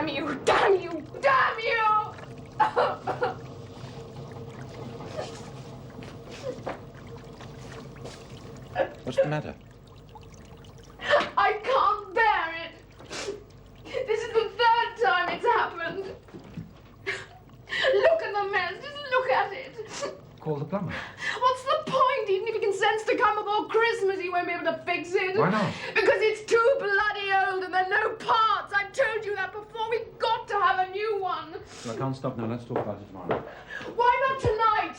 Damn you! Damn you! Damn you! What's the matter? I can't bear it. This is the third time it's happened. Look at the mess. Just look at it. Call the plumber. What's the point? Even if he consents to come before Christmas, he won't be able to fix it. Why not? Because it's too bloody old and there are no parts. I've told you that before. We've got to have a new one. Well, I can't stop now. Let's talk about it tomorrow. Why not tonight?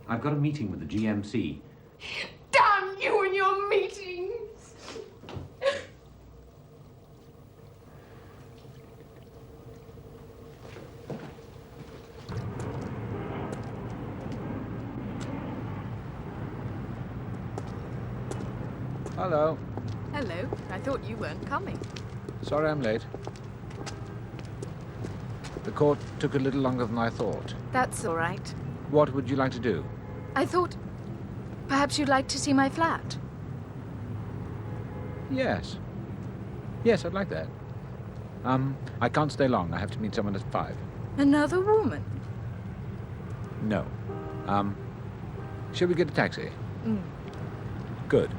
I've got a meeting with the GMC. Damn you and your meetings. Hello. Hello. I thought you weren't coming. Sorry I'm late. The court took a little longer than I thought. That's all right. What would you like to do? I thought perhaps you'd like to see my flat. Yes. Yes, I'd like that. I can't stay long. I have to meet someone at 5. Another woman? No. Shall we get a taxi? Mm. Good.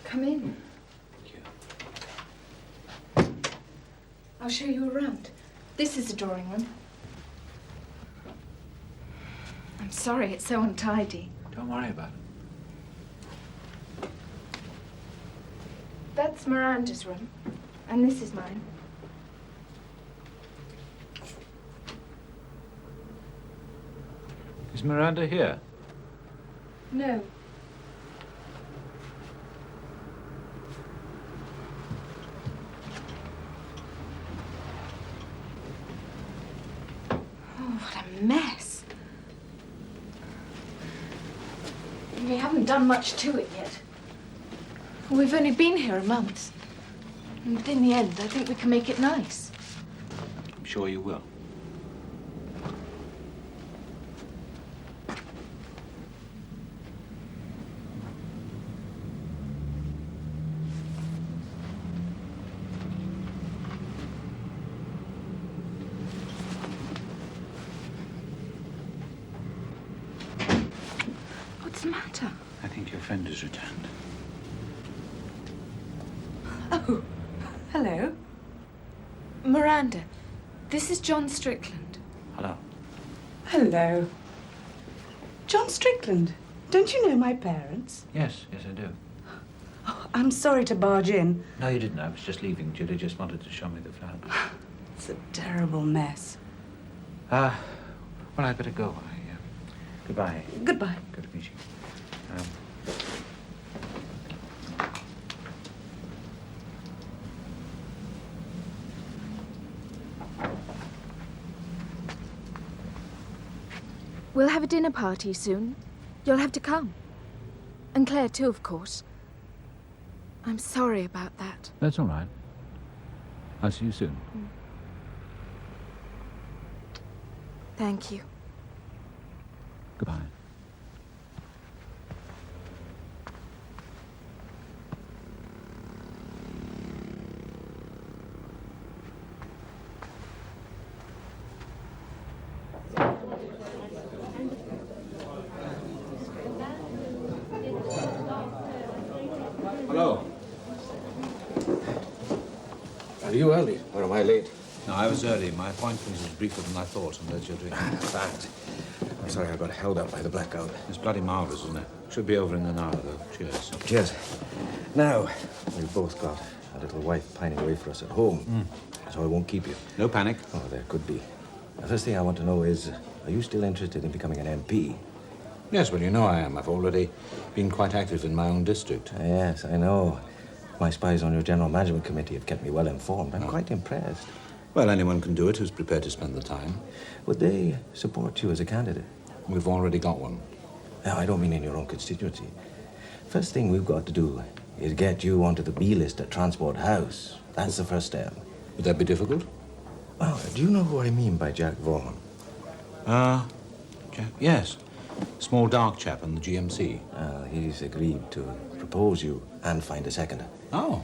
Come in. Thank you. I'll show you around. This is the drawing room. I'm sorry it's so untidy. Don't worry about it. That's Miranda's room, and this is mine. Is Miranda here? No. What a mess. We haven't done much to it yet. We've only been here a month. And in the end, I think we can make it nice. I'm sure you will. What's the matter? I think your friend has returned. Oh, hello. Miranda, this is John Strickland. Hello. Hello. John Strickland. Don't you know my parents? Yes, yes, I do. Oh, I'm sorry to barge in. No, you didn't. I was just leaving. Jilly just wanted to show me the flat. It's a terrible mess. Well, I'd better go. Goodbye. Goodbye. Good to meet you. We'll have a dinner party soon. You'll have to come. And Claire too, of course. I'm sorry about that. That's all right. I'll see you soon. Thank you. Goodbye. Hello. Are you early, or am I late? No, I was early. My appointment was briefer than I thought, and there's your drink. Fact. I'm sorry I got held up by the blackout. It's bloody marvellous, isn't it? Should be over in an hour, though. Cheers. Cheers. Now, we've both got a little wife pining away for us at home, so I won't keep you. No panic. Oh, there could be. The first thing I want to know is, are you still interested in becoming an MP? Yes, well, you know I am. I've already been quite active in my own district. Yes, I know. My spies on your General Management Committee have kept me well informed. I'm quite impressed. Well, anyone can do it who's prepared to spend the time. Would they support you as a candidate? We've already got one. No, I don't mean in your own constituency. First thing we've got to do is get you onto the B list at Transport House. That's the first step. Would that be difficult? Well, do you know who I mean by Jack Vaughan? Jack, yes. Small dark chap on the GMC. He's agreed to propose you and find a seconder. Oh.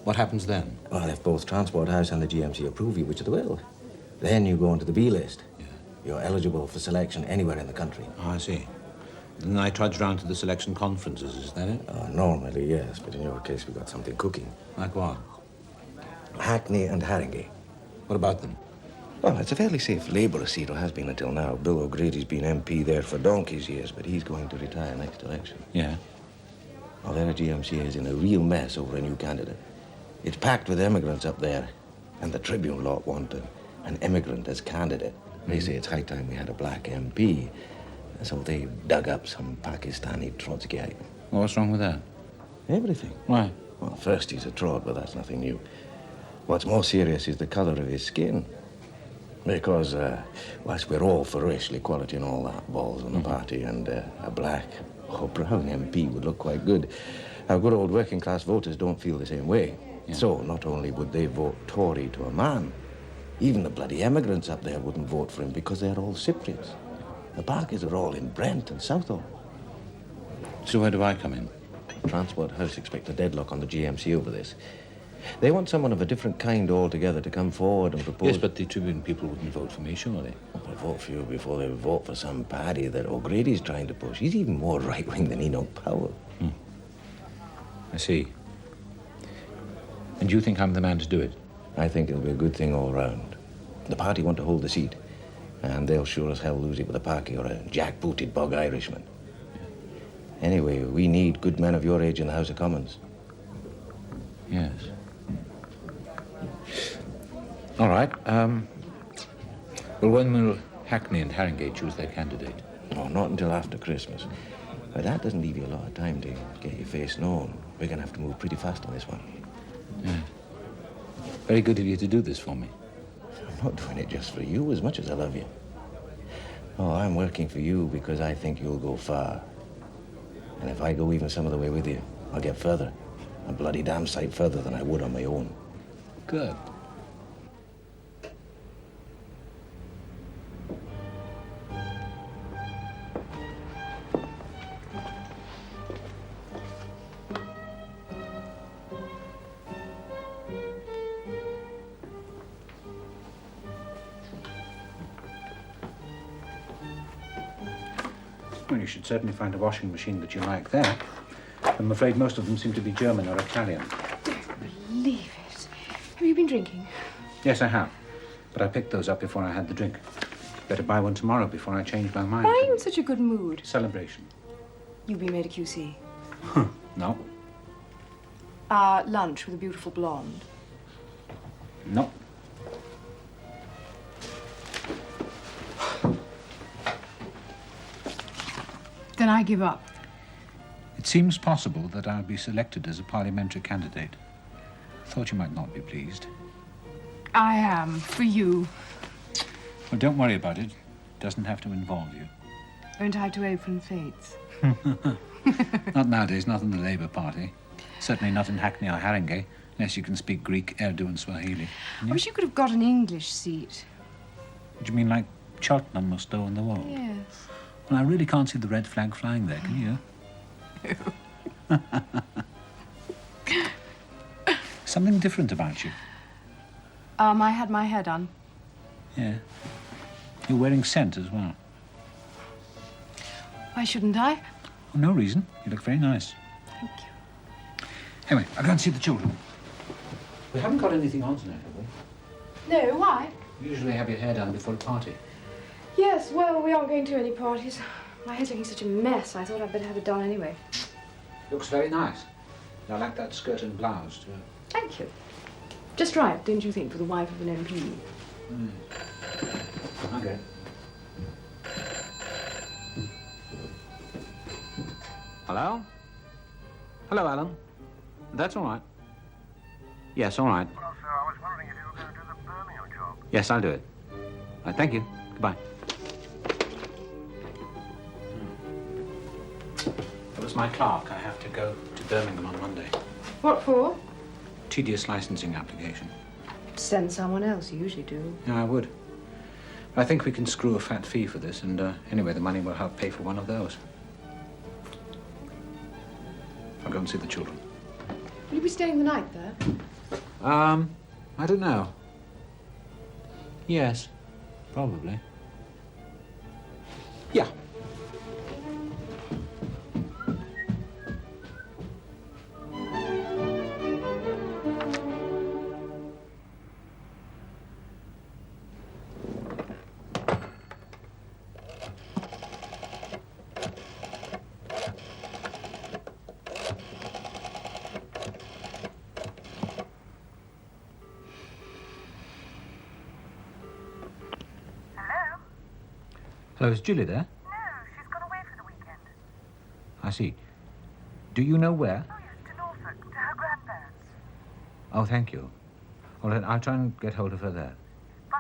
What happens then? Well, if both Transport House and the GMC approve you, which they will, then you go onto the B list. Yeah. You're eligible for selection anywhere in the country. Oh, I see. Then I trudge round to the selection conferences, is that it? Normally, yes, but in your case, we've got something cooking. Like what? Hackney and Haringey. What about them? Well, it's a fairly safe Labour seat, or has been until now. Bill O'Grady's been MP there for donkey's years, but he's going to retire next election. Yeah. Well, their GMC is in a real mess over a new candidate. It's packed with immigrants up there, and the Tribune lot want an immigrant as candidate. They say it's high time we had a black MP, and so they dug up some Pakistani Trotskyite. Well, what's wrong with that? Everything. Why? Well, first he's a trot, but that's nothing new. What's more serious is the colour of his skin. Because, whilst we're all for racial equality and all that, balls on the party, and a black or brown MP would look quite good, our good old working-class voters don't feel the same way. Yeah. So, not only would they vote Tory to a man, even the bloody immigrants up there wouldn't vote for him because they're all Cypriots. The Parkers are all in Brent and Southall. So where do I come in? Transport House expect a deadlock on the GMC over this. They want someone of a different kind altogether to come forward and propose... Yes, but the Tribune people wouldn't vote for me, surely. They'll vote for you before they vote for some paddy that O'Grady's trying to push. He's even more right-wing than Enoch Powell. I see. And you think I'm the man to do it? I think it'll be a good thing all round. The party want to hold the seat, and they'll sure as hell lose it with a Paki or a jack-booted bog Irishman. Anyway, we need good men of your age in the House of Commons. Yes. All right. Well, when will Hackney and Haringey choose their candidate? Oh, not until after Christmas. But that doesn't leave you a lot of time to get your face known. We're going to have to move pretty fast on this one. Yeah. Very good of you to do this for me. I'm not doing it just for you as much as I love you. Oh, I'm working for you because I think you'll go far. And if I go even some of the way with you, I'll get further. A bloody damn sight further than I would on my own. Good. Well, you should certainly find a washing machine that you like there. I'm afraid most of them seem to be German or Italian. Don't believe it. Have you been drinking? Yes, I have. But I picked those up before I had the drink. Better buy one tomorrow before I change my mind. Why are you in such a good mood? Celebration. You've been made a QC. No. Lunch with a beautiful blonde. No. Then I give up. It seems possible that I'll be selected as a parliamentary candidate. Thought you might not be pleased. I am, for you. Well, don't worry about it. Doesn't have to involve you. Won't I to open fates? Not nowadays, not in the Labour Party. Certainly not in Hackney or Haringey, unless you can speak Greek, Urdu and Swahili. I wish you could have got an English seat. Do you mean like Cheltenham or Stowe on the Wold? Yes. Well, I really can't see the red flag flying there, can you? Something different about you. I had my hair done. Yeah. You're wearing scent as well. Why shouldn't I? Oh, no reason. You look very nice. Thank you. Anyway, I'll go and see the children. We haven't got anything on tonight, have we? No, why? You usually have your hair done before a party. Yes, well, we aren't going to any parties. My hair's looking such a mess, I thought I'd better have it done anyway. Looks very nice. I like that skirt and blouse, too. Thank you. Just right, don't you think, for the wife of an MP? Okay. Hello? Hello, Alan. That's all right. Yes, all right. Well, sir, I was wondering if you were going to do the Birmingham job. Yes, I'll do it. Right, thank you. Goodbye. That was my clerk. I have to go to Birmingham on Monday. What for? Tedious licensing application. Send someone else, you usually do. Yeah, I would. I think we can screw a fat fee for this, and anyway, the money will help pay for one of those. I'll go and see the children. Will you be staying the night there? I don't know. Yes, probably. Yeah. Hello, is Jilly there? No, she's gone away for the weekend. I see. Do you know where? Oh, yes, to Norfolk, to her grandparents. Oh, thank you. All right, I'll try and get hold of her there. Bye.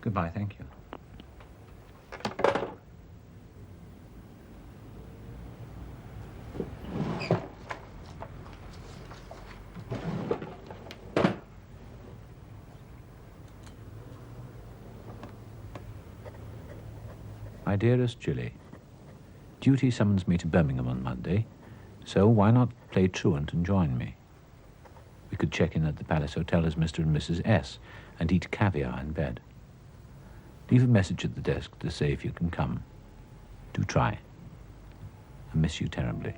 Goodbye, thank you. My dearest Jilly, duty summons me to Birmingham on Monday, so why not play truant and join me? We could check in at the Palace Hotel as Mr. and Mrs. S. and eat caviar in bed. Leave a message at the desk to say if you can come. Do try. I miss you terribly.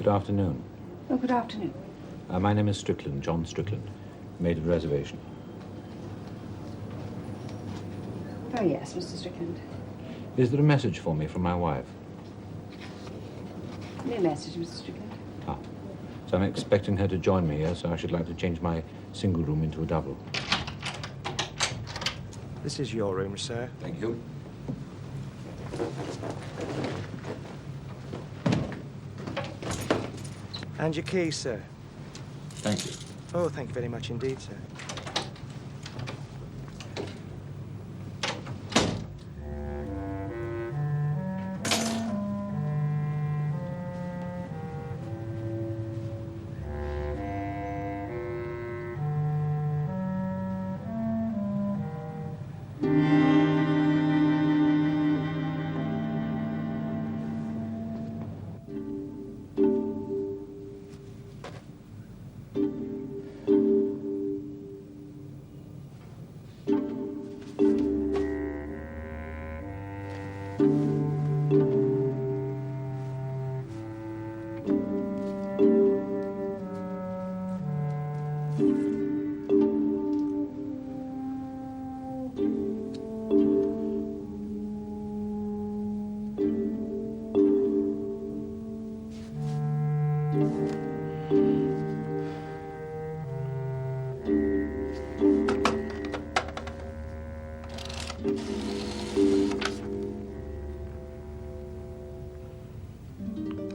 Good afternoon. Oh, good afternoon. My name is Strickland, John Strickland. Made a reservation. Oh, yes, Mr. Strickland. Is there a message for me from my wife? No message, Mr. Strickland. Ah. So I'm expecting her to join me here, so I should like to change my single room into a double. This is your room, sir. Thank you. And your key, sir. Thank you. Oh, thank you very much indeed, sir.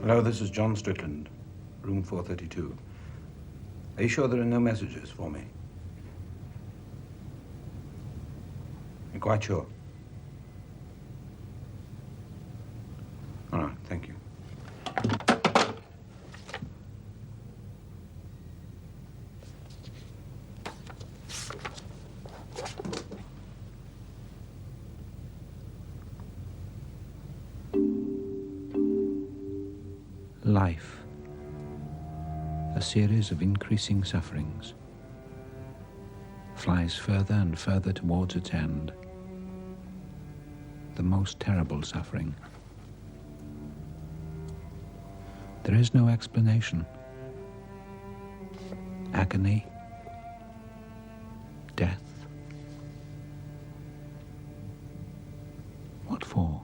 Hello, this is John Strickland, room 432. Are you sure there are no messages for me? You're quite sure? All right, thank you. Life, a series of increasing sufferings, flies further and further towards its end. The most terrible suffering. There is no explanation. Agony, death. What for?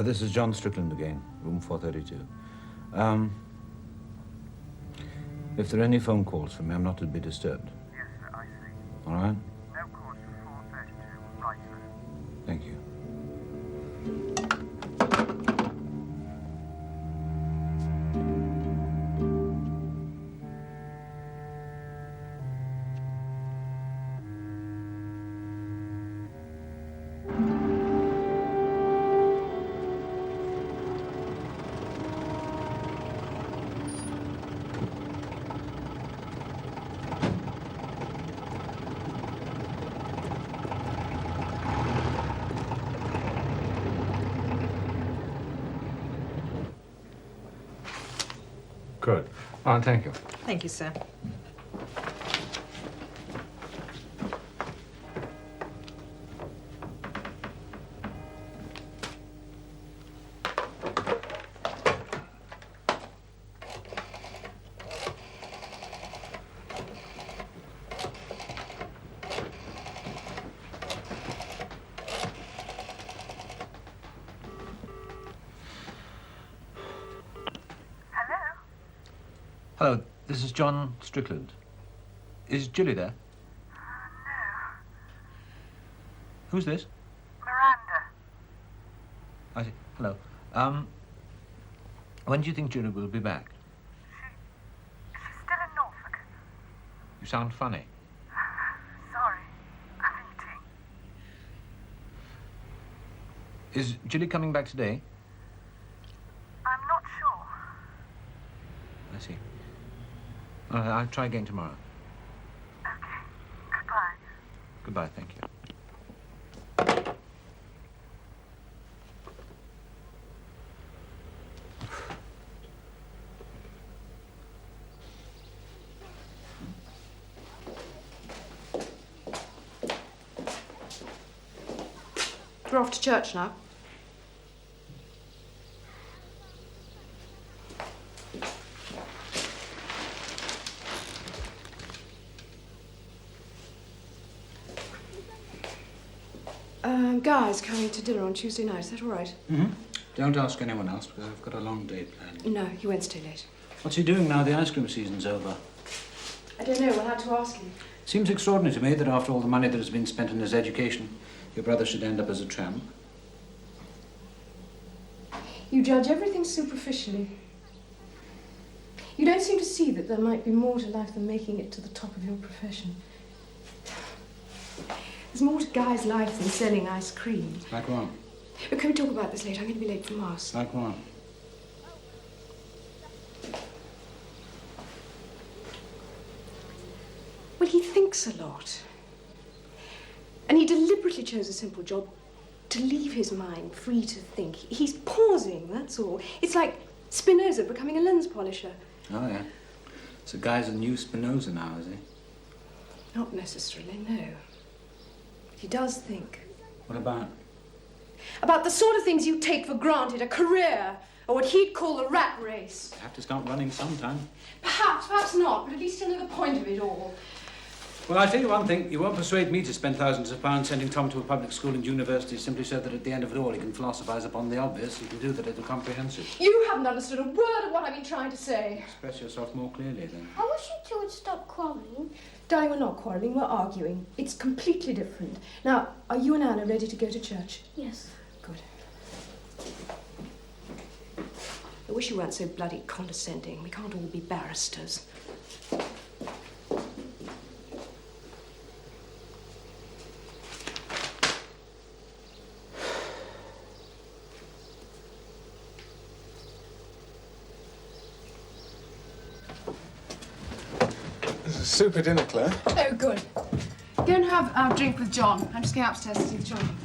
This is John Strickland again, room 432. If there are any phone calls from me, I'm not to be disturbed. Yes, sir, I see. All right? No calls for 432. Right, sir. Thank you. Good. Oh, thank you. Thank you, sir. Hello, this is John Strickland. Is Jilly there? No. Who's this? Miranda. I see. Hello. When do you think Jilly will be back? She's still in Norfolk. You sound funny. Sorry. I'm eating. Is Jilly coming back today? I'm not sure. I see. I'll try again tomorrow. Okay. Goodbye. Goodbye, thank you. We're off to church now. Guy's coming to dinner on Tuesday night. Is that all right? Mm-hmm. Don't ask anyone else, because I've got a long day planned. No, he won't stay late. What's he doing now the ice cream season's over? I don't know. We'll have to ask him. Seems extraordinary to me that after all the money that has been spent on his education, your brother should end up as a tramp. You judge everything superficially. You don't seem to see that there might be more to life than making it to the top of your profession. There's more to Guy's life than selling ice cream. Like what? But can we talk about this later? I'm going to be late for Mass. Like what? Well, he thinks a lot. And he deliberately chose a simple job to leave his mind free to think. He's pausing, that's all. It's like Spinoza becoming a lens polisher. Oh, yeah. So Guy's a new Spinoza now, is he? Not necessarily, no. He does think. What about? About the sort of things you take for granted, a career, or what he'd call the rat race. You have to start running sometime. Perhaps not, but at least he'll know the point of it all. Well, I'll tell you one thing. You won't persuade me to spend thousands of pounds sending Tom to a public school and university simply so that at the end of it all he can philosophize upon the obvious. He can do that at a comprehensive. You haven't understood a word of what I've been trying to say. Express yourself more clearly, then. I wish you two would stop quarrelling. Darling, we're not quarrelling, we're arguing. It's completely different. Now, are you and Anna ready to go to church? Yes. Good. I wish you weren't so bloody condescending. We can't all be barristers. Super dinner, Claire. Oh, good. Go and have a drink with John. I'm just going upstairs to see the children.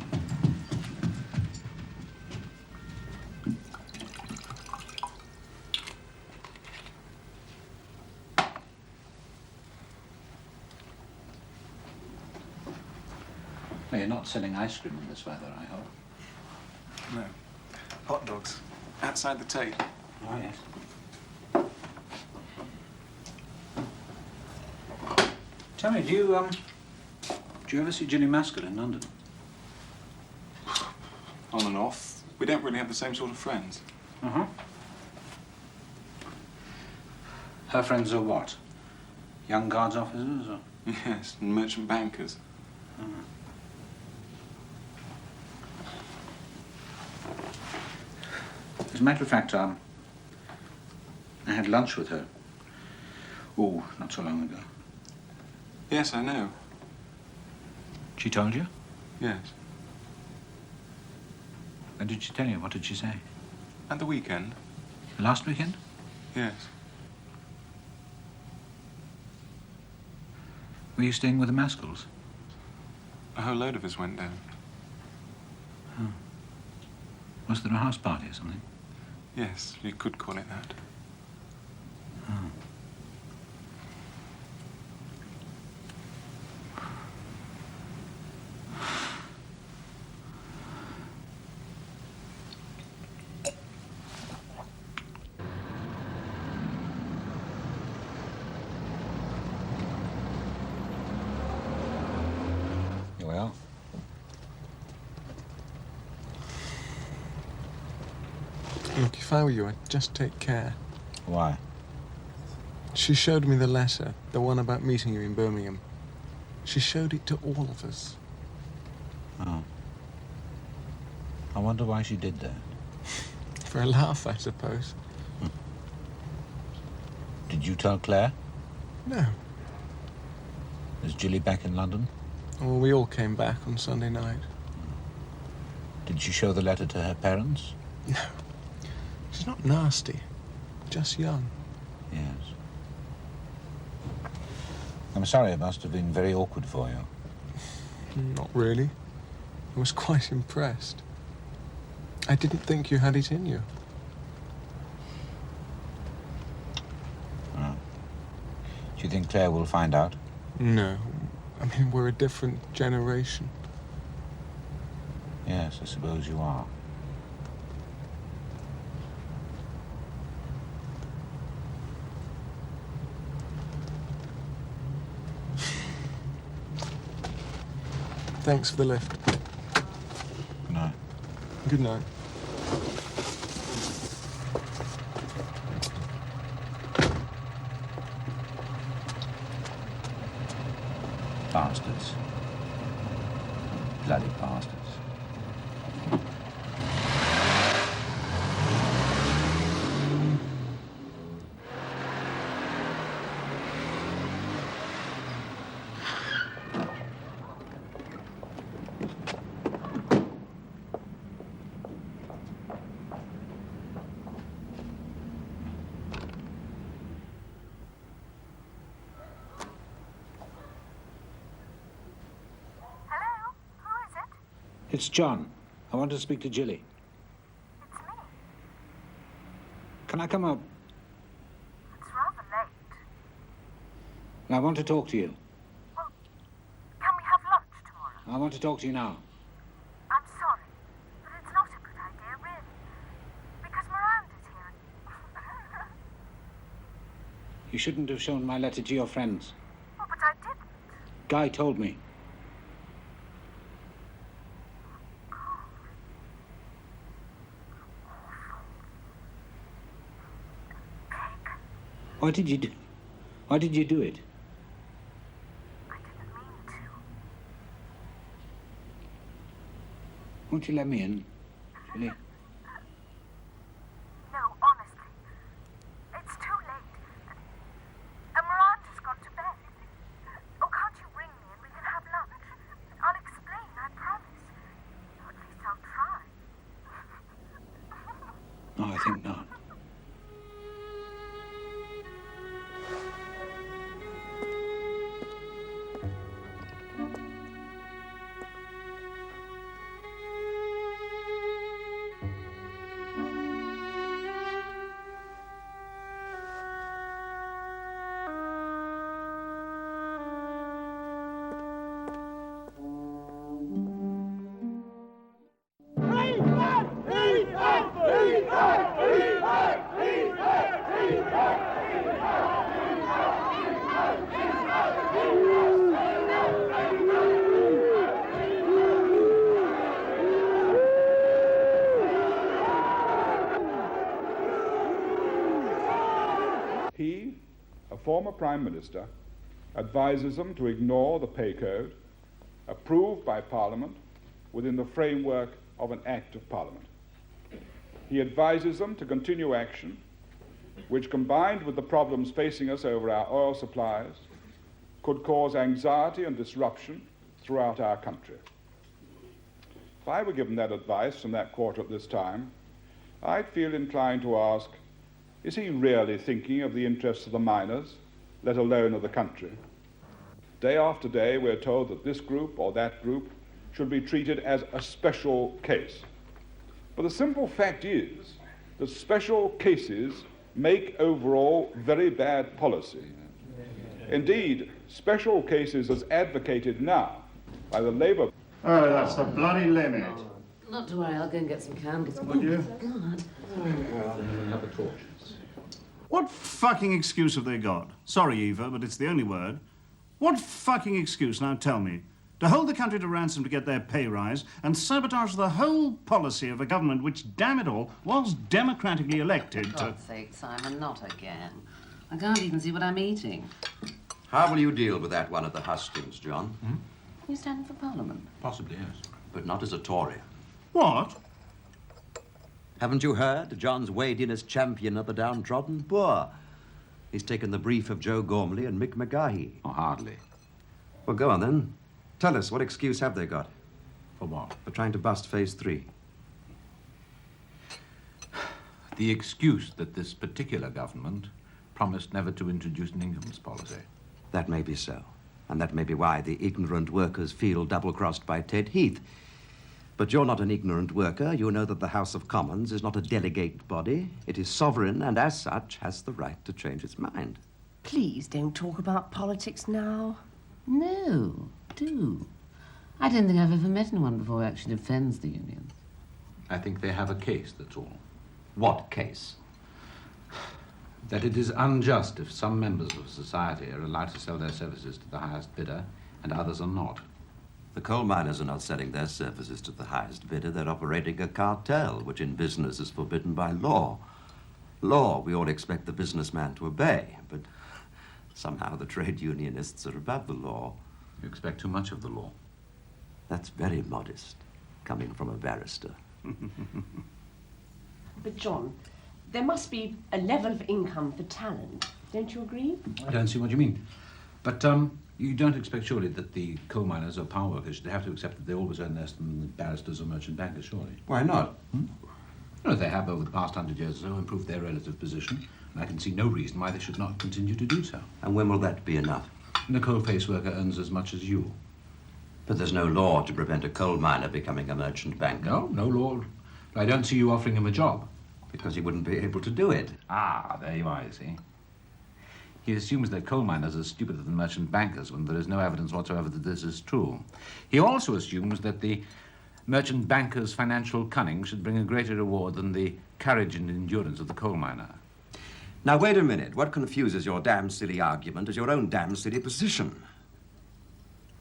No, you're not selling ice cream in this weather, I hope. No. Hot dogs. Outside the tape. Oh, yes. Tell me, do you ever see Jilly Mascall in London? On and off. We don't really have the same sort of friends. Uh-huh. Her friends are what? Young guards officers, or? Yes, and merchant bankers. As a matter of fact, I had lunch with her. Oh, not so long ago. Yes, I know. She told you? Yes. When did she tell you? What did she say? At the weekend? Last weekend? Yes. Were you staying with the Mascalls? A whole load of us went down. Oh. Was there a house party or something? Yes, you could call it that. Oh. Here we are. Look, if I were you, I'd just take care. Why? She showed me the letter, the one about meeting you in Birmingham. She showed it to all of us. Oh. I wonder why she did that. For a laugh, I suppose. Did you tell Claire? No. Is Jilly back in London? Well, we all came back on Sunday night. Did she show the letter to her parents? No. She's not nasty. Just young. Yes. I'm sorry, it must have been very awkward for you. Not really. I was quite impressed. I didn't think you had it in you. Oh. Do you think Claire will find out? No. I mean, we're a different generation. Yes, I suppose you are. Thanks for the lift. Good night. Good night. Bastards. Bloody bastards. It's John. I want to speak to Jilly. It's me. Can I come up? It's rather late. I want to talk to you. Well, can we have lunch tomorrow? I want to talk to you now. I'm sorry, but it's not a good idea, really. Because Miranda's here. You shouldn't have shown my letter to your friends. Oh, but I didn't. Guy told me. Why did you do it? I didn't mean to. Won't you let me in, Jilly? No, honestly. It's too late. And Miranda's gone to bed. Oh, can't you ring me and we can have lunch? I'll explain, I promise. Or at least I'll try. No, I think not. He, a former Prime Minister, advises them to ignore the pay code approved by Parliament within the framework of an Act of Parliament. He advises them to continue action which, combined with the problems facing us over our oil supplies, could cause anxiety and disruption throughout our country. If I were given that advice from that quarter at this time, I'd feel inclined to ask, is he really thinking of the interests of the miners, let alone of the country? Day after day, we're told that this group or that group should be treated as a special case. But the simple fact is that special cases make overall very bad policy. Indeed, special cases as advocated now by the Labour... Oh, that's the bloody limit. Not to worry, I'll go and get some candles. Would you? God. Another torch. What fucking excuse have they got? Sorry, Eva, but it's the only word. What fucking excuse, now tell me, to hold the country to ransom to get their pay rise and sabotage the whole policy of a government which, damn it all, was democratically elected For God's sake, Simon, not again. I can't even see what I'm eating. How will you deal with that one at the hustings, John? Hmm? You standing for Parliament? Possibly, yes. But not as a Tory. What? Haven't you heard? John's weighed in as champion of the downtrodden poor. He's taken the brief of Joe Gormley and Mick McGahey. Oh, hardly. Well, go on then. Tell us, what excuse have they got? For what? For trying to bust Phase 3. The excuse that this particular government promised never to introduce an incomes policy. That may be so. And that may be why the ignorant workers feel double-crossed by Ted Heath. But you're not an ignorant worker. You know that the House of Commons is not a delegate body. It is sovereign and, as such, has the right to change its mind. Please don't talk about politics now. No, do. I don't think I've ever met anyone before who actually defends the union. I think they have a case, that's all. What case? That it is unjust if some members of society are allowed to sell their services to the highest bidder and others are not. The coal miners are not selling their services to the highest bidder. They're operating a cartel, which in business is forbidden by law. Law we all expect the businessman to obey, but somehow the trade unionists are above the law. You expect too much of the law. That's very modest, coming from a barrister. But, John, there must be a level of income for talent. Don't you agree? I don't see what you mean. But, you don't expect, surely, that the coal miners or power workers should have to accept that they always earn less than the barristers or merchant bankers, surely? Why not? No, they have, over the past 100 years or so, improved their relative position, and I can see no reason why they should not continue to do so. And when will that be enough? And a coal-face worker earns as much as you. But there's no law to prevent a coal miner becoming a merchant banker. No, no law. I don't see you offering him a job. Because he wouldn't be able to do it. Ah, there you are, you see. He assumes that coal miners are stupider than merchant bankers when there is no evidence whatsoever that this is true. He also assumes that the merchant banker's financial cunning should bring a greater reward than the courage and endurance of the coal miner. Now, wait a minute. What confuses your damn silly argument is your own damn silly position.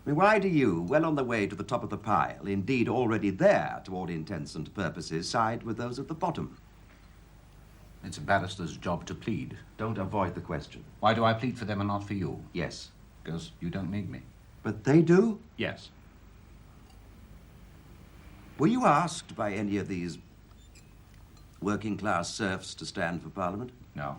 I mean, why do you, well on the way to the top of the pile, indeed already there to all intents and purposes, side with those at the bottom? It's a barrister's job to plead. Don't avoid the question. Why do I plead for them and not for you? Yes. Because you don't need me. But they do? Yes. Were you asked by any of these working-class serfs to stand for Parliament? No.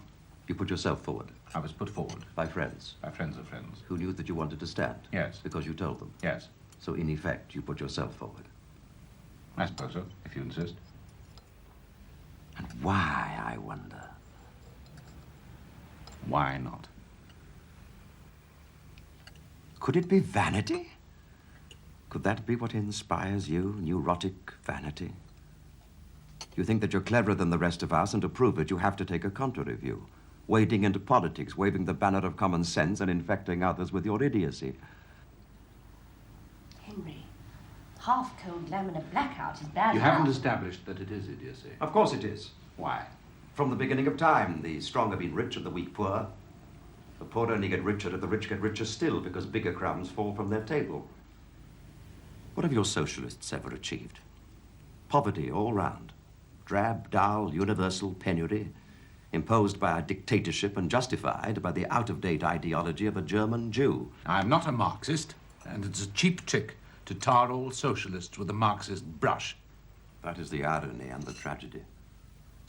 You put yourself forward? I was put forward. By friends? By friends of friends. Who knew that you wanted to stand? Yes. Because you told them? Yes. So, in effect, you put yourself forward? I suppose so, if you insist. And why, I wonder? Why not? Could it be vanity? Could that be what inspires you, neurotic vanity? You think that you're cleverer than the rest of us, and to prove it, you have to take a contrary view, wading into politics, waving the banner of common sense, and infecting others with your idiocy. Henry, half-cold lamb in a blackout is bad You enough. haven't established that it is idiocy. Of course it is. Why? From the beginning of time, the strong have been rich and the weak poor. The poor only get richer and the rich get richer still because bigger crumbs fall from their table. What have your socialists ever achieved? Poverty all round. Drab, dull, universal penury. imposed by a dictatorship and justified by the out-of-date ideology of a German Jew. I'm not a Marxist, and it's a cheap trick to tar all socialists with a Marxist brush. That is the irony and the tragedy.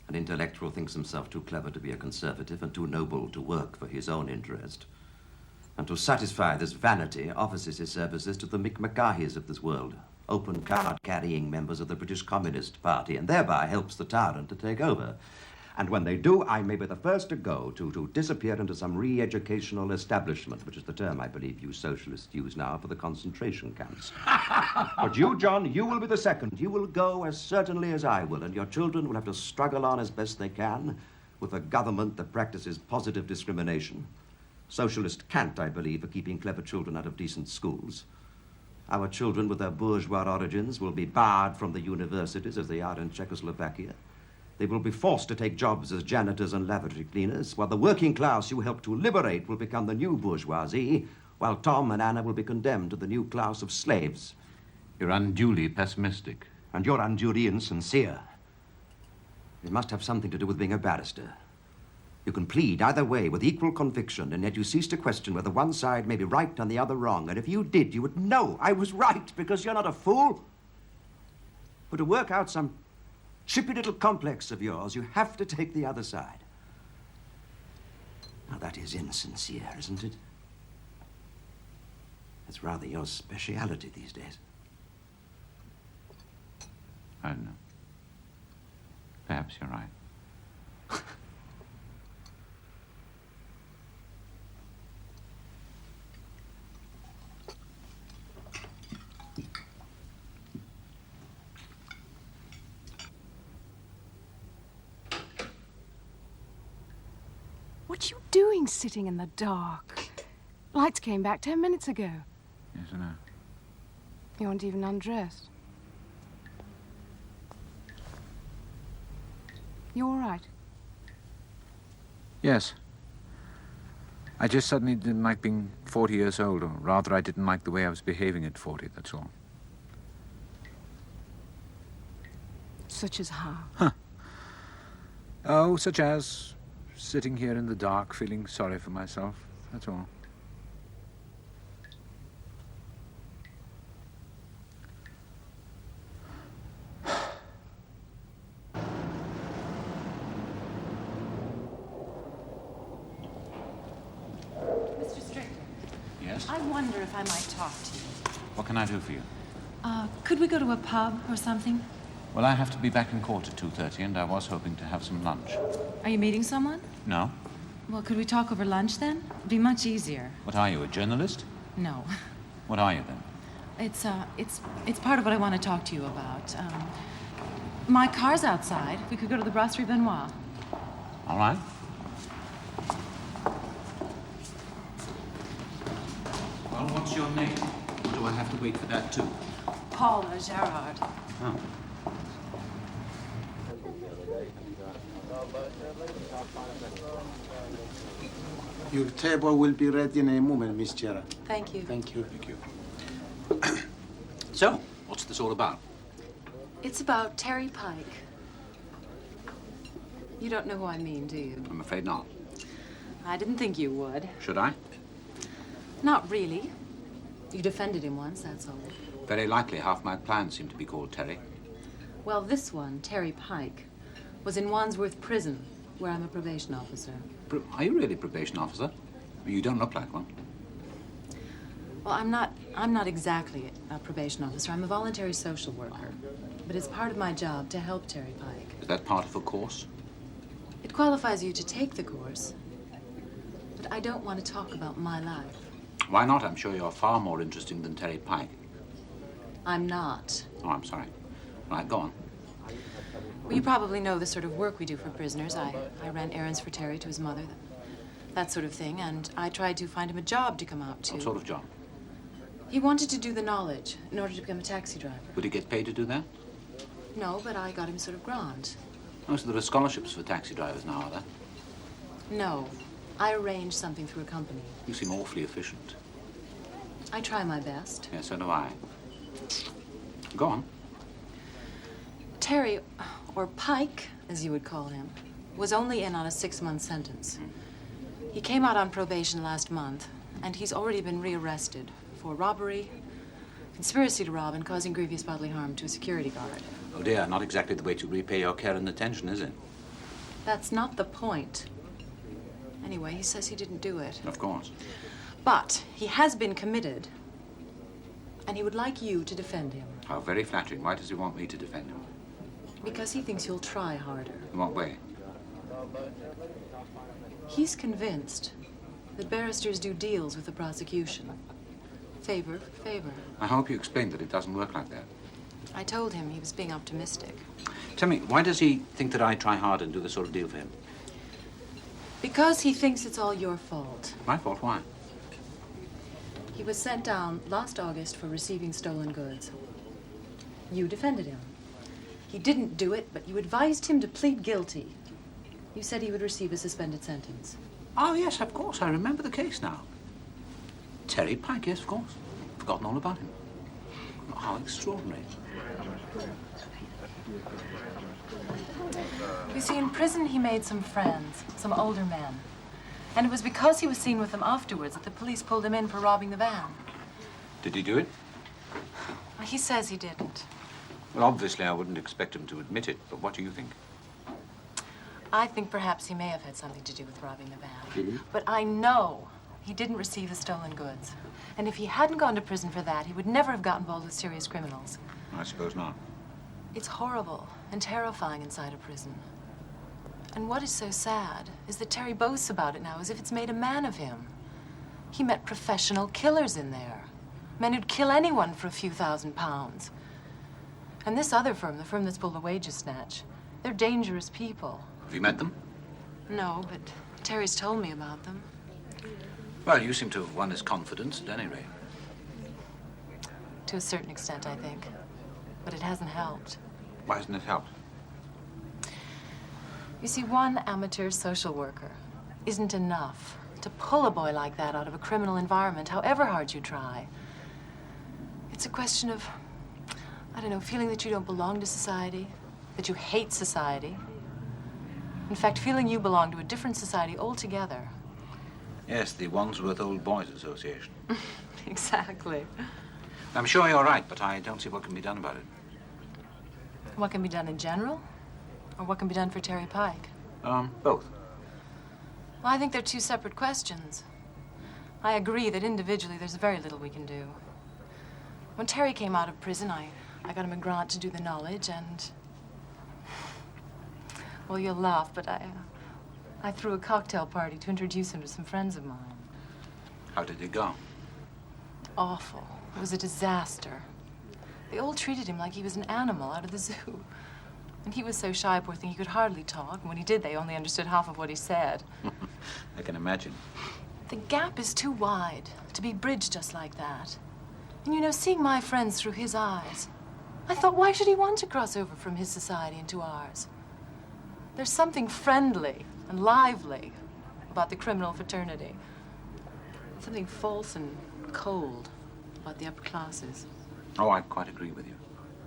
An intellectual thinks himself too clever to be a conservative and too noble to work for his own interest. And to satisfy this vanity, offers his services to the Mick McCarthys of this world, open card-carrying members of the British Communist Party, and thereby helps the tyrant to take over. And when they do, I may be the first to go, to disappear into some re-educational establishment, which is the term I believe you socialists use now for the concentration camps. But you, John, you will be the second. You will go as certainly as I will, and your children will have to struggle on as best they can with a government that practices positive discrimination. Socialist cant, I believe, for keeping clever children out of decent schools. Our children with their bourgeois origins will be barred from the universities as they are in Czechoslovakia. They will be forced to take jobs as janitors and lavatory cleaners, while the working class you help to liberate will become the new bourgeoisie, while Tom and Anna will be condemned to the new class of slaves. You're unduly pessimistic. And you're unduly insincere. It must have something to do with being a barrister. You can plead either way with equal conviction, and yet you cease to question whether one side may be right and the other wrong. And if you did, you would know I was right, because you're not a fool. But to work out some chippy little complex of yours, you have to take the other side. Now, that is insincere, isn't it? It's rather your speciality these days. I don't know. Perhaps you're right. What you doing sitting in the dark? Lights came back 10 minutes ago. Yes, I know. You aren't even undressed. You all right? Yes. I just suddenly didn't like being 40 years old, or rather I didn't like the way I was behaving at 40, that's all. Such as how? Huh. Oh, such as sitting here in the dark, feeling sorry for myself, that's all. Mr. Strickland. Yes? I wonder if I might talk to you. What can I do for you? Could we go to a pub or something? Well, I have to be back in court at 2:30, and I was hoping to have some lunch. Are you meeting someone? No? Well, could we talk over lunch then? It'd be much easier. What are you, a journalist? No. What are you then? It's part of what I want to talk to you about. My car's outside. We could go to the Brasserie Benoit. All right. Well, what's your name? Or do I have to wait for that too? Paula Gerrard. Oh. Your table will be ready in a moment, Miss Ciaran. Thank you. Thank you. Thank you. So, what's this all about? It's about Terry Pike. You don't know who I mean, do you? I'm afraid not. I didn't think you would. Should I? Not really. You defended him once, that's all. Very likely half my plans seem to be called Terry. Well, this one, Terry Pike, was in Wandsworth Prison, where I'm a probation officer. Are you really a probation officer? You don't look like one. Well, I'm not exactly a probation officer. I'm a voluntary social worker. But it's part of my job to help Terry Pike. Is that part of a course? It qualifies you to take the course. But I don't want to talk about my life. Why not? I'm sure you're far more interesting than Terry Pike. I'm not. Oh, I'm sorry. Right, go on. Well, you probably know the sort of work we do for prisoners. I ran errands for Terry to his mother, that sort of thing, and I tried to find him a job to come out to. What sort of job? He wanted to do the knowledge in order to become a taxi driver. Would he get paid to do that? No, but I got him sort of grant. Oh, so there are scholarships for taxi drivers now, are there? No. I arranged something through a company. You seem awfully efficient. I try my best. Yes, so do I. Go on. Terry, or Pike, as you would call him, was only in on a 6-month sentence. He came out on probation last month, and he's already been rearrested for robbery, conspiracy to rob, and causing grievous bodily harm to a security guard. Oh dear, not exactly the way to repay your care and attention, is it? That's not the point. Anyway, he says he didn't do it. Of course. But he has been committed, and he would like you to defend him. How very flattering. Why does he want me to defend him? Because he thinks you'll try harder. In what way? He's convinced that barristers do deals with the prosecution. Favor for favor. I hope you explained that it doesn't work like that. I told him he was being optimistic. Tell me, why does he think that I try hard and do this sort of deal for him? Because he thinks it's all your fault. My fault? Why? He was sent down last August for receiving stolen goods. You defended him. He didn't do it, but you advised him to plead guilty. You said he would receive a suspended sentence. Oh, yes, of course. I remember the case now. Terry Pike, yes, of course. Forgotten all about him. How extraordinary. You see, in prison, he made some friends, some older men. And it was because he was seen with them afterwards that the police pulled him in for robbing the van. Did he do it? He says he didn't. Well, obviously, I wouldn't expect him to admit it, but what do you think? I think perhaps he may have had something to do with robbing the van. Really? But I know he didn't receive the stolen goods. And if he hadn't gone to prison for that, he would never have got involved with serious criminals. I suppose not. It's horrible and terrifying inside a prison. And what is so sad is that Terry boasts about it now as if it's made a man of him. He met professional killers in there. Men who'd kill anyone for a few £1,000s. And this other firm, the firm that's pulled the wages snatch, they're dangerous people. Have you met them? No, but Terry's told me about them. Well, you seem to have won his confidence at any rate. To a certain extent, I think. But it hasn't helped. Why hasn't it helped? You see, one amateur social worker isn't enough to pull a boy like that out of a criminal environment, however hard you try. It's a question of, I don't know, feeling that you don't belong to society, that you hate society. In fact, feeling you belong to a different society altogether. Yes, the Wandsworth Old Boys Association. Exactly. I'm sure you're right, but I don't see what can be done about it. What can be done in general? Or what can be done for Terry Pike? Both. Well, I think they're two separate questions. I agree that individually there's very little we can do. When Terry came out of prison, I got him a grant to do the knowledge, and... Well, you'll laugh, but I threw a cocktail party to introduce him to some friends of mine. How did it go? Awful. It was a disaster. They all treated him like he was an animal out of the zoo. And he was so shy, poor thing, he could hardly talk. And when he did, they only understood half of what he said. I can imagine. The gap is too wide to be bridged just like that. And you know, seeing my friends through his eyes, I thought, why should he want to cross over from his society into ours? There's something friendly and lively about the criminal fraternity. Something false and cold about the upper classes. Oh, I quite agree with you.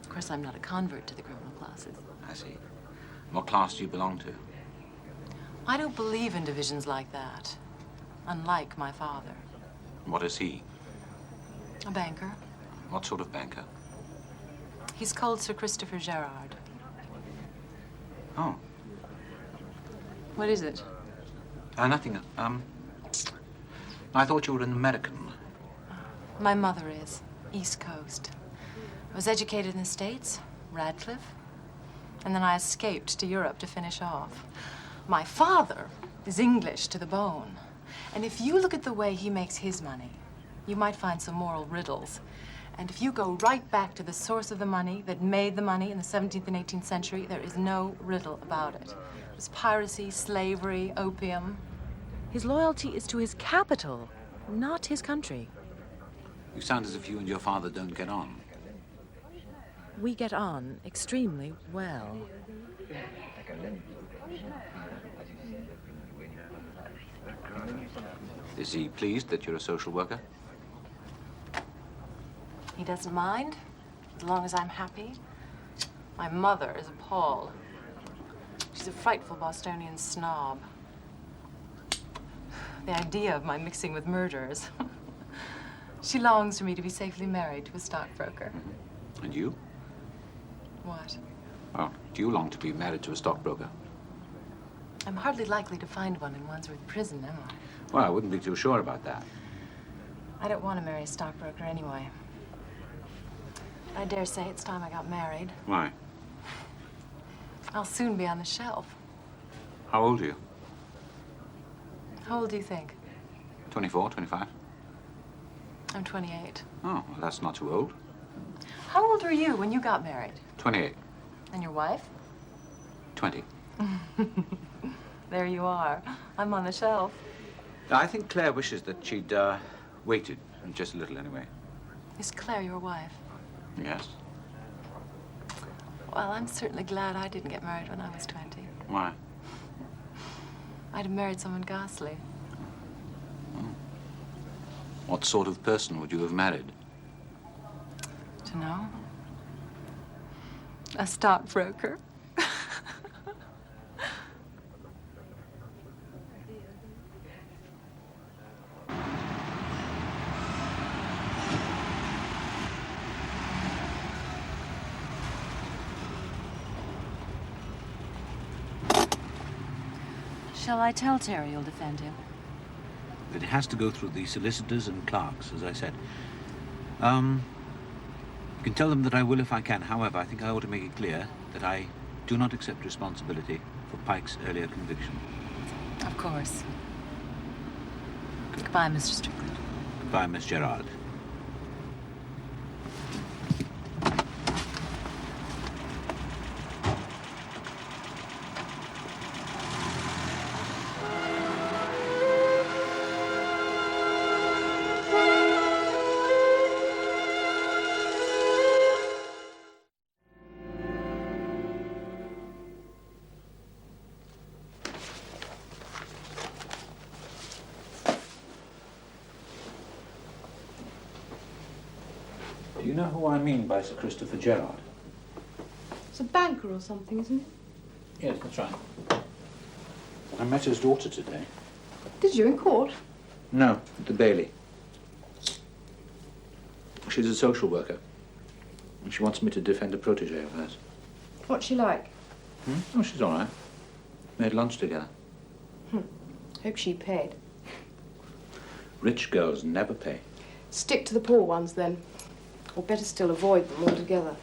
Of course, I'm not a convert to the criminal classes. I see. What class do you belong to? I don't believe in divisions like that, unlike my father. What is he? A banker. What sort of banker? He's called Sir Christopher Gerrard. Oh. What is it? Nothing. I thought you were an American. My mother is. East Coast. I was educated in the States, Radcliffe, and then I escaped to Europe to finish off. My father is English to the bone. And if you look at the way he makes his money, you might find some moral riddles. And if you go right back to the source of the money that made the money in the 17th and 18th century, there is no riddle about it. It was piracy, slavery, opium. His loyalty is to his capital, not his country. You sound as if you and your father don't get on. We get on extremely well. Is he pleased that you're a social worker? He doesn't mind, as long as I'm happy. My mother is appalled. She's a frightful Bostonian snob. The idea of my mixing with murderers. She longs for me to be safely married to a stockbroker. And you? What? Well, do you long to be married to a stockbroker? I'm hardly likely to find one in Wandsworth Prison, am I? Well, I wouldn't be too sure about that. I don't want to marry a stockbroker anyway. I dare say it's time I got married. Why? I'll soon be on the shelf. How old are you? How old do you think? 24, 25? I'm 28. Oh, well, that's not too old. How old were you when you got married? 28. And your wife? 20. There you are. I'm on the shelf. I think Claire wishes that she'd waited just a little anyway. Is Claire your wife? Yes. Well, I'm certainly glad I didn't get married when I was 20. Why? I'd have married someone ghastly. What sort of person would you have married? To know? A stockbroker. Shall I tell Terry you'll defend him? It has to go through the solicitors and clerks, as I said. You can tell them that I will if I can. However, I think I ought to make it clear that I do not accept responsibility for Pike's earlier conviction. Of course. Goodbye, Mr. Strickland. Goodbye, Miss Gerrard. Do you know who I mean by Sir Christopher Gerrard? It's a banker or something, isn't it? Yes, that's right. I met his daughter today. Did you, in court? No, at the Bailey. She's a social worker. And she wants me to defend a protégé of hers. What's she like? Oh, she's all right. We had lunch together. Hope she paid. Rich girls never pay. Stick to the poor ones, then. Or better still, avoid them altogether.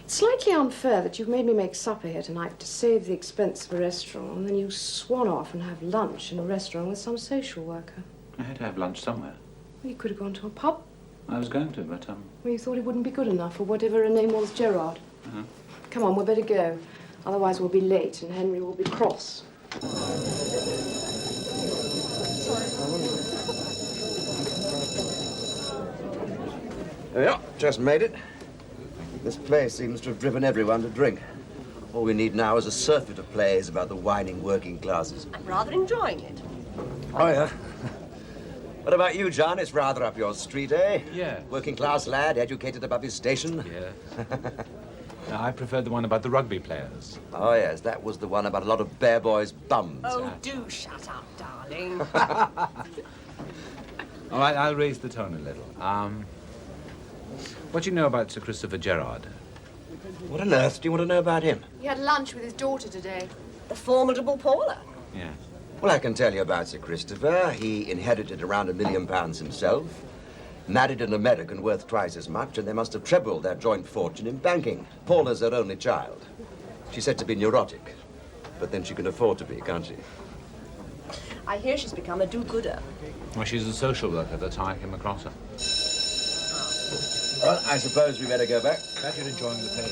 It's slightly unfair that you've made me make supper here tonight to save the expense of a restaurant, and then you swan off and have lunch in a restaurant with some social worker. I had to have lunch somewhere. Well, you could have gone to a pub. I was going to, but, Well, you thought it wouldn't be good enough, or whatever her name was, Gerrard. Come on, we'd better go. Otherwise we'll be late and Henry will be cross. There we are. Just made it. This place seems to have driven everyone to drink. All we need now is a surfeit of plays about the whining working classes. I'm rather enjoying it. Oh, yeah? What about you, John? It's rather up your street, eh? Yeah. Working class lad, educated above his station? Yeah. No, I preferred the one about the rugby players. Oh, yes, that was the one about a lot of bear boys' bums. Oh, do shut up, darling. All right, I'll raise the tone a little. What do you know about Sir Christopher Gerrard? What on earth do you want to know about him? He had lunch with his daughter today. The formidable Paula. Yeah. Well, I can tell you about Sir Christopher. He inherited around £1 million himself, married an American worth twice as much, and they must have trebled their joint fortune in banking. Paula's their only child. She's said to be neurotic, but then she can afford to be, can't she? I hear she's become a do-gooder. Well, she's a social worker. That's how I came across her. Well, I suppose we better go back. Glad you're enjoying the play.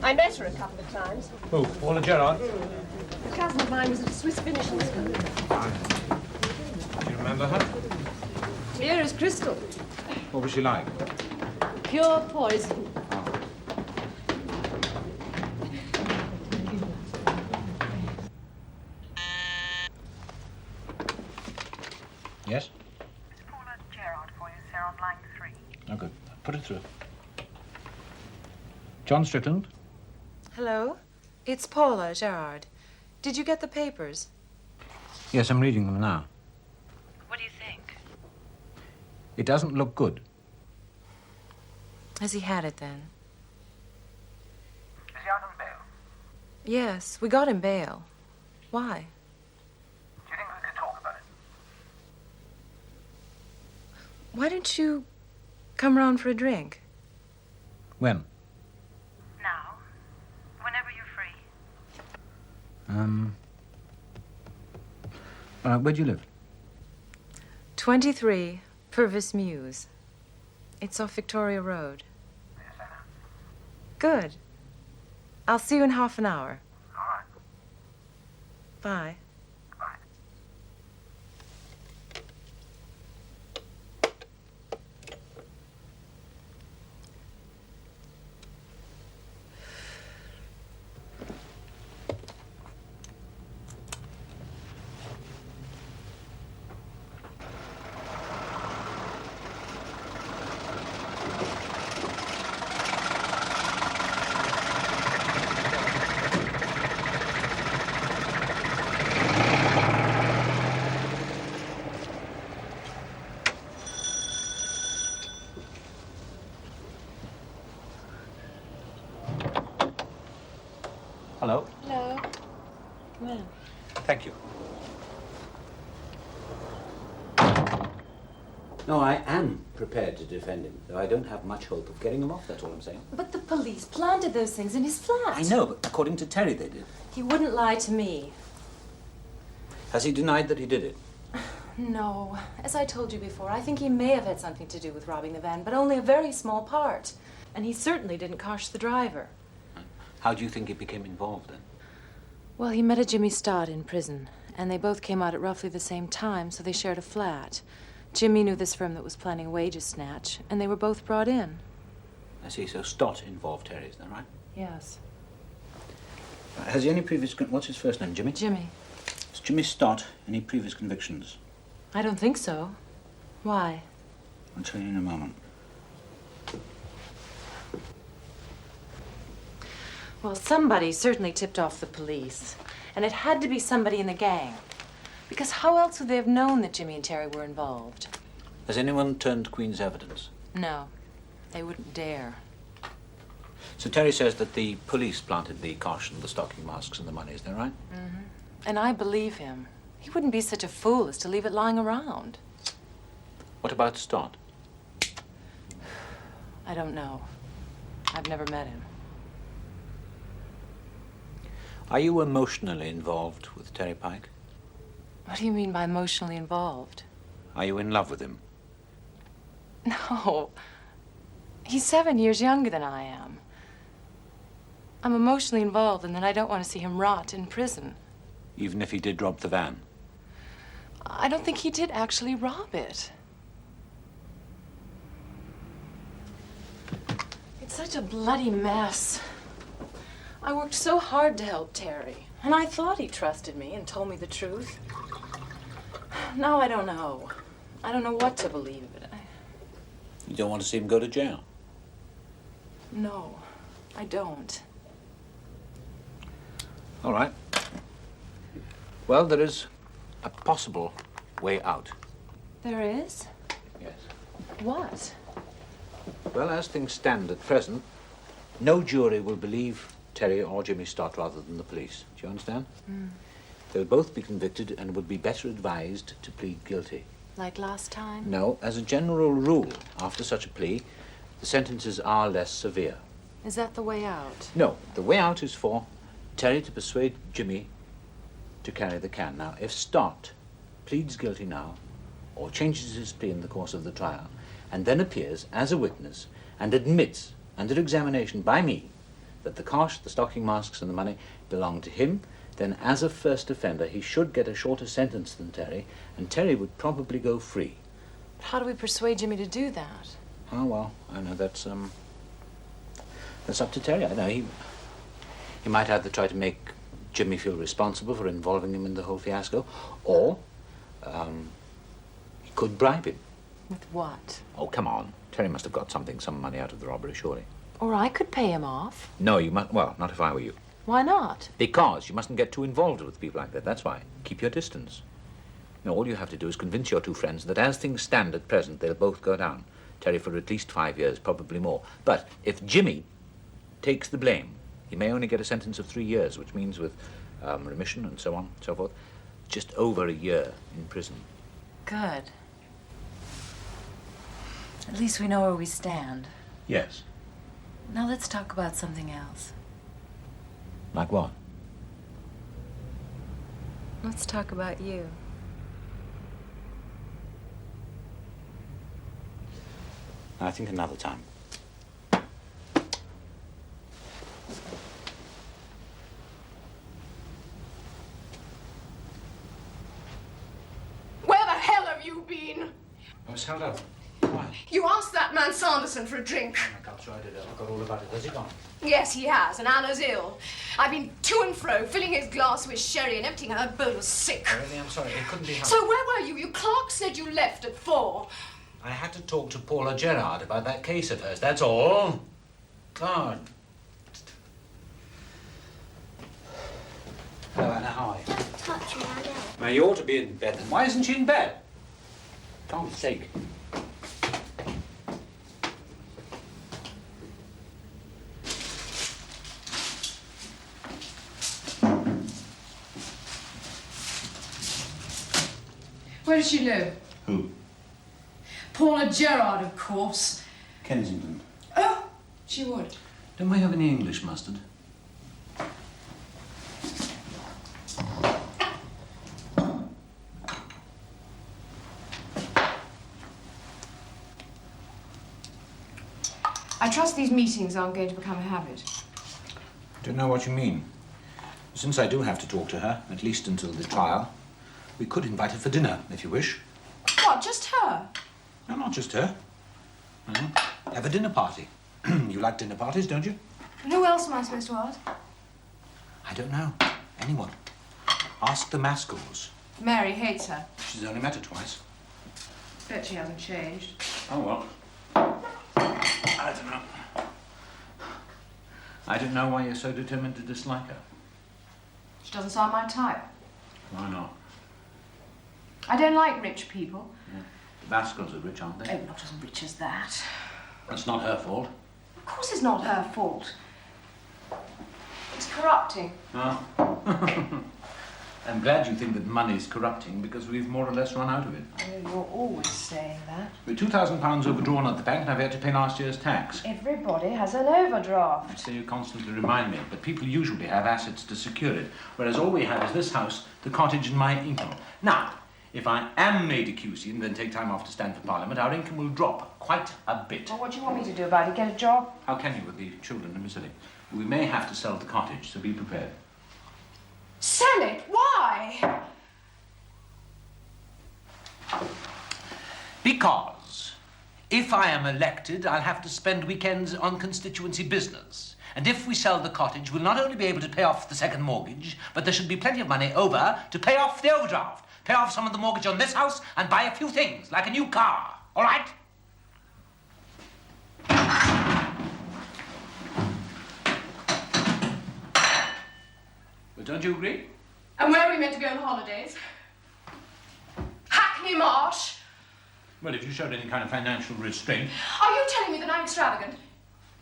I met her a couple of times. Who? Paula Gerrard? A cousin of mine was at a Swiss finishing school. Do you remember her? Clear as crystal. What was she like? Pure poison. Yes? It's Paula Gerrard for you, sir, on line 3. Oh, good. Put it through. John Strickland? Hello? It's Paula Gerrard. Did you get the papers? Yes, I'm reading them now. What do you think? It doesn't look good. Has he had it then? Is he out on bail? Yes, we got him bail. Why? Do you think we could talk about it? Why don't you come round for a drink? When? Now. Whenever you're free. Where do you live? 23 Purvis Mews. It's off Victoria Road. Yes, I know. Good. I'll see you in half an hour. All right. Bye. Hello. Hello. Come in. Thank you. No, I am prepared to defend him, though I don't have much hope of getting him off, that's all I'm saying. But the police planted those things in his flat. I know, but according to Terry, they did. He wouldn't lie to me. Has he denied that he did it? No. As I told you before, I think he may have had something to do with robbing the van, but only a very small part. And he certainly didn't cosh the driver. How do you think he became involved, then? Well, he met a Jimmy Stott in prison, and they both came out at roughly the same time, so they shared a flat. Jimmy knew this firm that was planning a wages snatch, and they were both brought in. I see, so Stott involved Terry, is that right? Yes. Has he any previous... What's his first name, Jimmy? Jimmy. Has Jimmy Stott any previous convictions? I don't think so. Why? I'll tell you in a moment. Well, somebody certainly tipped off the police. And it had to be somebody in the gang. Because how else would they have known that Jimmy and Terry were involved? Has anyone turned Queen's evidence? No. They wouldn't dare. So Terry says that the police planted the caution, the stocking masks, and the money, is that right? Mm-hmm. And I believe him. He wouldn't be such a fool as to leave it lying around. What about Stott? I don't know. I've never met him. Are you emotionally involved with Terry Pike? What do you mean by emotionally involved? Are you in love with him? No. He's 7 years younger than I am. I'm emotionally involved, and then I don't want to see him rot in prison. Even if he did rob the van? I don't think he did actually rob it. It's such a bloody mess. I worked so hard to help Terry, and I thought he trusted me and told me the truth. Now I don't know. I don't know what to believe of it. You don't want to see him go to jail? No, I don't. All right. Well, there is a possible way out. There is? Yes. What? Well, as things stand at present, no jury will believe Terry or Jimmy Stott rather than the police. Do you understand? Mm. They'll both be convicted and would be better advised to plead guilty. Like last time? No, as a general rule, after such a plea, the sentences are less severe. Is that the way out? No, the way out is for Terry to persuade Jimmy to carry the can. Now, if Stott pleads guilty now, or changes his plea in the course of the trial, and then appears as a witness and admits, under examination by me, that the cash, the stocking masks, and the money belong to him, then as a first offender, he should get a shorter sentence than Terry, and Terry would probably go free. How do we persuade Jimmy to do that? Oh, well, I know that's up to Terry. I know he might either try to make Jimmy feel responsible for involving him in the whole fiasco, or he could bribe him. With what? Oh, come on. Terry must have got some money out of the robbery, surely. Or I could pay him off. No, you must. Well, not if I were you. Why not? Because you mustn't get too involved with people like that. That's why. Keep your distance. Now, all you have to do is convince your two friends that as things stand at present, they'll both go down. Terry for at least 5 years, probably more. But if Jimmy takes the blame, he may only get a sentence of 3 years, which means with remission and so on and so forth, just over a year in prison. Good. At least we know where we stand. Yes. Now let's talk about something else. Like what? Let's talk about you. I think another time. Where the hell have you been? I was held up. You asked that man Sanderson for a drink. I got sure I did. I forgot all about it. Where's he gone? Yes, he has, and Anna's ill. I've been to and fro, filling his glass with sherry and emptying her bowl was sick. Oh, really? I'm sorry. It couldn't be helped. So where were you? Your clerk said you left at 4. I had to talk to Paula Gerrard about that case of hers, that's all. God. Hello, Anna, how are you? Touch me, I know. Now, you ought to be in bed. Then why isn't she in bed? God's sake. Where does she live? Who? Paula Gerrard, of course. Kensington. Oh, she would. Don't we have any English mustard? I trust these meetings aren't going to become a habit. I don't know what you mean. Since I do have to talk to her, at least until the trial, we could invite her for dinner, if you wish. What, just her? No, not just her. No. Have a dinner party. You like dinner parties, don't you? Who else am I supposed to ask? I don't know. Anyone. Ask the Mascalls. Mary hates her. She's only met her twice. Bet she hasn't changed. Oh, well. I don't know. I don't know why you're so determined to dislike her. She doesn't sound my type. Why not? I don't like rich people. Yeah. The Mascalls are rich, aren't they? Oh, not as rich as that. That's not her fault. Of course it's not her fault. It's corrupting. Oh. I'm glad you think that money's corrupting because we've more or less run out of it. Oh, you're always saying that. We're £2,000 overdrawn at the bank and I've had to pay last year's tax. Everybody has an overdraft. I say you constantly remind me, but people usually have assets to secure it, whereas all we have is this house, the cottage and my income. Now, if I am made a QC and then take time off to stand for Parliament, our income will drop quite a bit. Well, what do you want me to do about it? Get a job? How can you with the children in Mesurier? We may have to sell the cottage, so be prepared. Sell it? Why? Because if I am elected, I'll have to spend weekends on constituency business. And if we sell the cottage, we'll not only be able to pay off the second mortgage, but there should be plenty of money over to pay off the overdraft, pay off some of the mortgage on this house, and buy a few things, like a new car. All right? Well, don't you agree? And where are we meant to go on holidays? Hackney Marsh? Well, if you showed any kind of financial restraint. Are you telling me that I'm extravagant?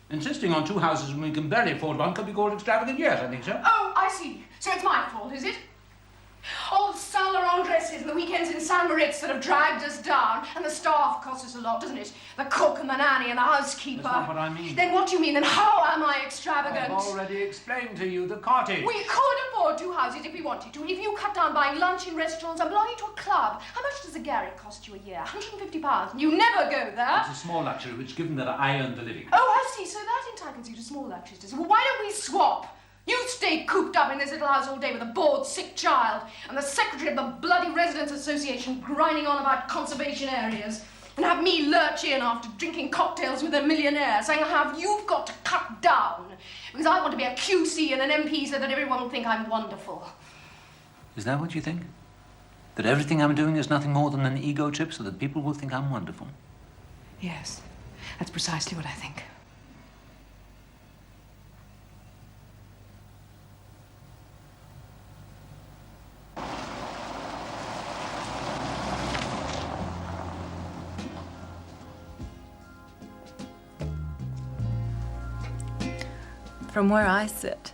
Insisting on 2 houses when we can barely afford one could be called extravagant, yes, I think so. Oh, I see. So it's my fault, is it? All the Saint Laurent dresses and the weekends in St. Moritz that have dragged us down, and the staff costs us a lot, doesn't it? The cook and the nanny and the housekeeper. That's not what I mean. Then what do you mean? Then how am I extravagant? I've already explained to you the cottage. We could afford 2 houses if we wanted to. If you cut down buying lunch in restaurants and belonging to a club, how much does a garret cost you a year? £150. You never go there. It's a small luxury, which, given that I earn the living. Oh, I see. So that entitles you to small luxuries, does it? Well, why don't we swap? You stay cooped up in this little house all day with a bored, sick child and the secretary of the bloody Residents Association grinding on about conservation areas, and have me lurch in after drinking cocktails with a millionaire saying how you've got to cut down because I want to be a QC and an MP so that everyone will think I'm wonderful. Is that what you think? That everything I'm doing is nothing more than an ego trip so that people will think I'm wonderful? Yes, that's precisely what I think. From where I sit,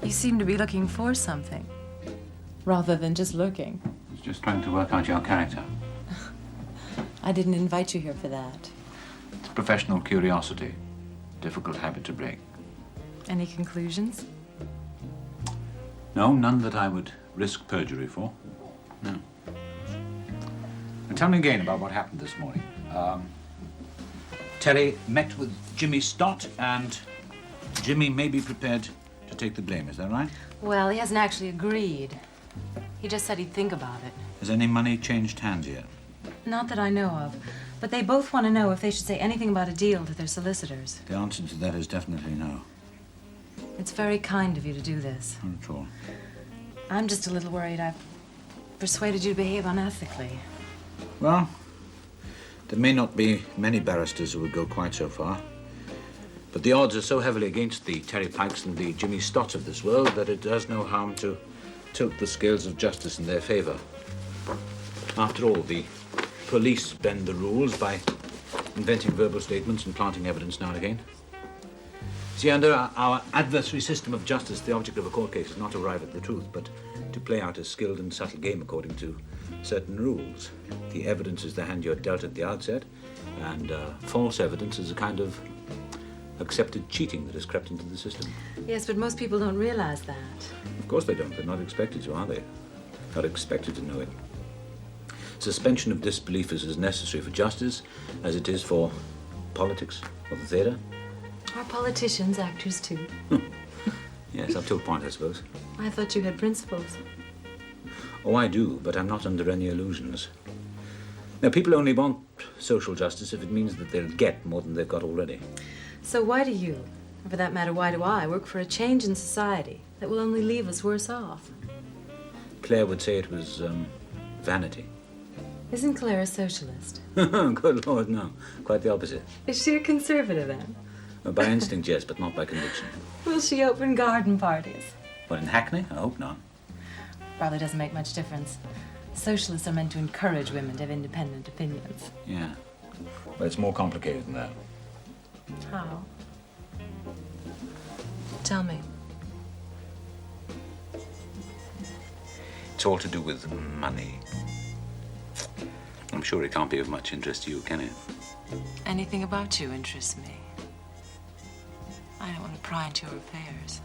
you seem to be looking for something, rather than just looking. I was just trying to work out your character. I didn't invite you here for that. It's professional curiosity. Difficult habit to break. Any conclusions? No, none that I would risk perjury for. No. And tell me again about what happened this morning. Terry met with Jimmy Stott, and Jimmy may be prepared to take the blame. Is that right? Well, he hasn't actually agreed. He just said he'd think about it. Has any money changed hands yet? Not that I know of. But they both want to know if they should say anything about a deal to their solicitors. The answer to that is definitely no. It's very kind of you to do this. Not at all. I'm just a little worried I've persuaded you to behave unethically. Well, there may not be many barristers who would go quite so far. But the odds are so heavily against the Terry Pikes and the Jimmy Stotts of this world that it does no harm to tilt the scales of justice in their favor. After all, the police bend the rules by inventing verbal statements and planting evidence now and again. See, under our adversary system of justice, the object of a court case is not to arrive at the truth, but to play out a skilled and subtle game according to certain rules. The evidence is the hand you're dealt at the outset, and false evidence is a kind of accepted cheating that has crept into the system. Yes, but most people don't realize that. Of course they don't. They're not expected to, are they? Not expected to know it. Suspension of disbelief is as necessary for justice as it is for politics or the theatre. Are politicians actors too? Yes, up to a point, I suppose. I thought you had principles. Oh, I do, but I'm not under any illusions. Now, people only want social justice if it means that they'll get more than they've got already. So why do you, or for that matter, why do I, work for a change in society that will only leave us worse off? Clare would say it was vanity. Isn't Clare a socialist? Good Lord, no. Quite the opposite. Is she a conservative then? By instinct, yes, but not by conviction. Will she open garden parties? Well, in Hackney? I hope not. Probably doesn't make much difference. Socialists are meant to encourage women to have independent opinions. Yeah. But it's more complicated than that. How? Tell me. It's all to do with money. I'm sure it can't be of much interest to you, can it? Anything about you interests me. I don't want to pry into your affairs.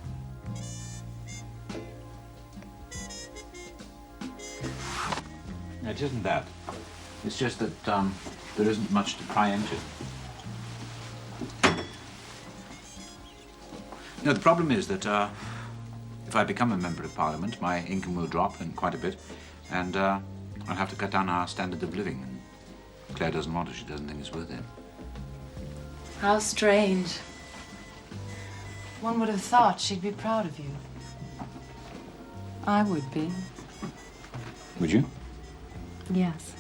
No, it isn't that. It's just that there isn't much to pry into. No, the problem is that if I become a member of Parliament, my income will drop and quite a bit, and I'll have to cut down our standard of living. And Clare doesn't want it. She doesn't think it's worth it. How strange. One would have thought she'd be proud of you. I would be. Would you? Yes.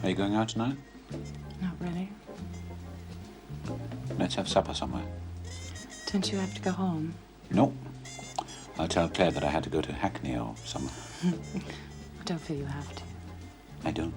Are you going out tonight? Not really. Let's have supper somewhere. Don't you have to go home? No. I'll tell Clare that I had to go to Hackney or somewhere. I don't feel you have to. I don't.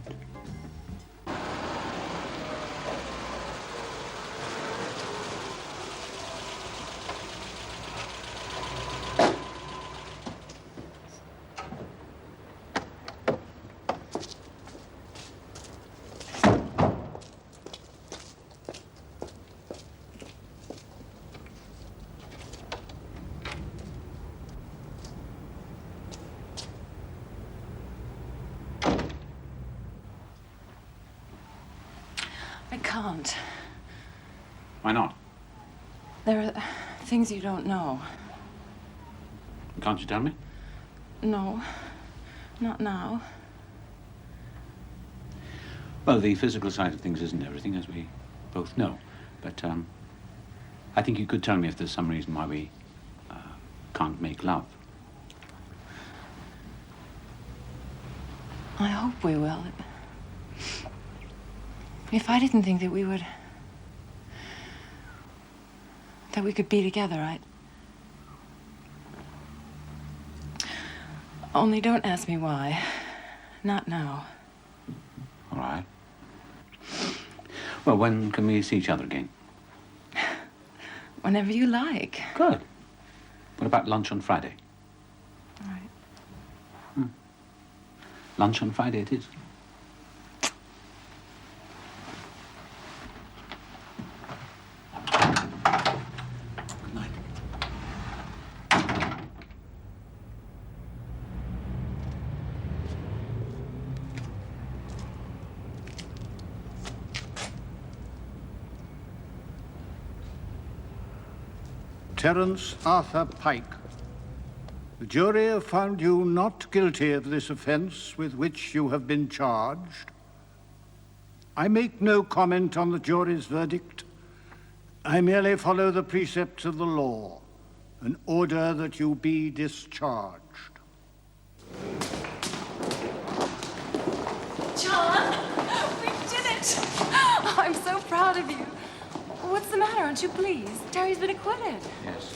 I can't. Why not? There are things you don't know. Can't you tell me? No, not now. Well, the physical side of things isn't everything, as we both know. But I think you could tell me if there's some reason why we can't make love. I hope we will. If I didn't think that we could be together, Only don't ask me why. Not now. All right. Well, when can we see each other again? Whenever you like. Good. What about lunch on Friday? All right. Lunch on Friday it is. Good night. Terence Arthur Pike. The jury have found you not guilty of this offence with which you have been charged. I make no comment on the jury's verdict. I merely follow the precepts of the law and order that you be discharged. John, we did it! Oh, I'm so proud of you. What's the matter? Aren't you pleased? Terry's been acquitted. Yes.